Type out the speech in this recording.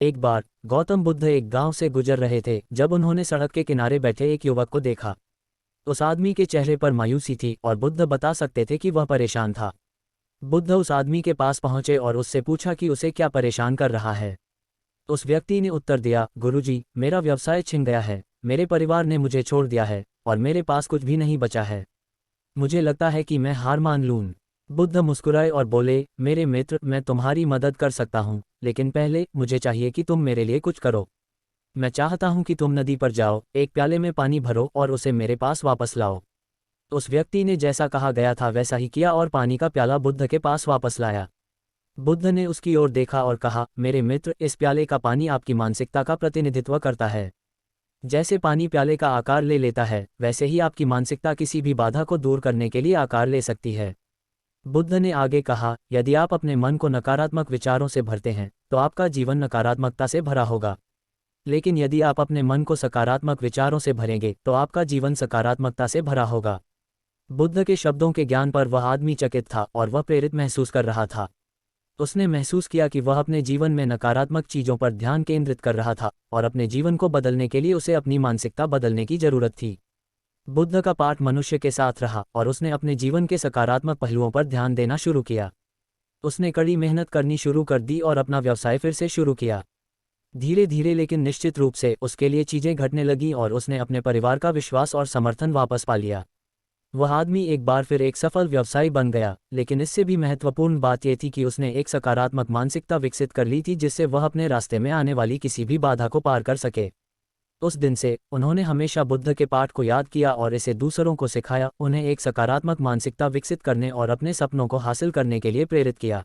एक बार गौतम बुद्ध एक गांव से गुजर रहे थे जब उन्होंने सड़क के किनारे बैठे एक युवक को देखा। उस आदमी के चेहरे पर मायूसी थी और बुद्ध बता सकते थे कि वह परेशान था। बुद्ध उस आदमी के पास पहुंचे और उससे पूछा कि उसे क्या परेशान कर रहा है। उस व्यक्ति ने उत्तर दिया, गुरुजी, मेरा व्यवसाय छिन गया है, मेरे परिवार ने मुझे छोड़ दिया है और मेरे पास कुछ भी नहीं बचा है। मुझे लगता है कि मैं हार मान लूं। बुद्ध मुस्कुराए और बोले, मेरे मित्र, मैं तुम्हारी मदद कर सकता हूँ, लेकिन पहले मुझे चाहिए कि तुम मेरे लिए कुछ करो। मैं चाहता हूं कि तुम नदी पर जाओ, एक प्याले में पानी भरो और उसे मेरे पास वापस लाओ। उस व्यक्ति ने जैसा कहा गया था वैसा ही किया और पानी का प्याला बुद्ध के पास वापस लाया। बुद्ध ने उसकी ओर देखा और कहा, मेरे मित्र, इस प्याले का पानी आपकी मानसिकता का प्रतिनिधित्व करता है। जैसे पानी प्याले का आकार ले लेता है, वैसे ही आपकी मानसिकता किसी भी बाधा को दूर करने के लिए आकार ले सकती है। बुद्ध ने आगे कहा, यदि आप अपने मन को नकारात्मक विचारों से भरते हैं तो आपका जीवन नकारात्मकता से भरा होगा, लेकिन यदि आप अपने मन को सकारात्मक विचारों से भरेंगे तो आपका जीवन सकारात्मकता से भरा होगा। बुद्ध के शब्दों के ज्ञान पर वह आदमी चकित था और वह प्रेरित महसूस कर रहा था। उसने महसूस किया कि वह अपने जीवन में नकारात्मक चीजों पर ध्यान केंद्रित कर रहा था और अपने जीवन को बदलने के लिए उसे अपनी मानसिकता बदलने की जरूरत थी। बुद्ध का पाठ मनुष्य के साथ रहा और उसने अपने जीवन के सकारात्मक पहलुओं पर ध्यान देना शुरू किया। उसने कड़ी मेहनत करनी शुरू कर दी और अपना व्यवसाय फिर से शुरू किया। धीरे धीरे लेकिन निश्चित रूप से उसके लिए चीजें घटने लगीं और उसने अपने परिवार का विश्वास और समर्थन वापस पा लिया। वह आदमी एक बार फिर एक सफल व्यवसायी बन गया, लेकिन इससे भी महत्वपूर्ण बात यह थी कि उसने एक सकारात्मक मानसिकता विकसित कर ली थी जिससे वह अपने रास्ते में आने वाली किसी भी बाधा को पार कर सके। उस दिन से उन्होंने हमेशा बुद्ध के पाठ को याद किया और इसे दूसरों को सिखाया, उन्हें एक सकारात्मक मानसिकता विकसित करने और अपने सपनों को हासिल करने के लिए प्रेरित किया।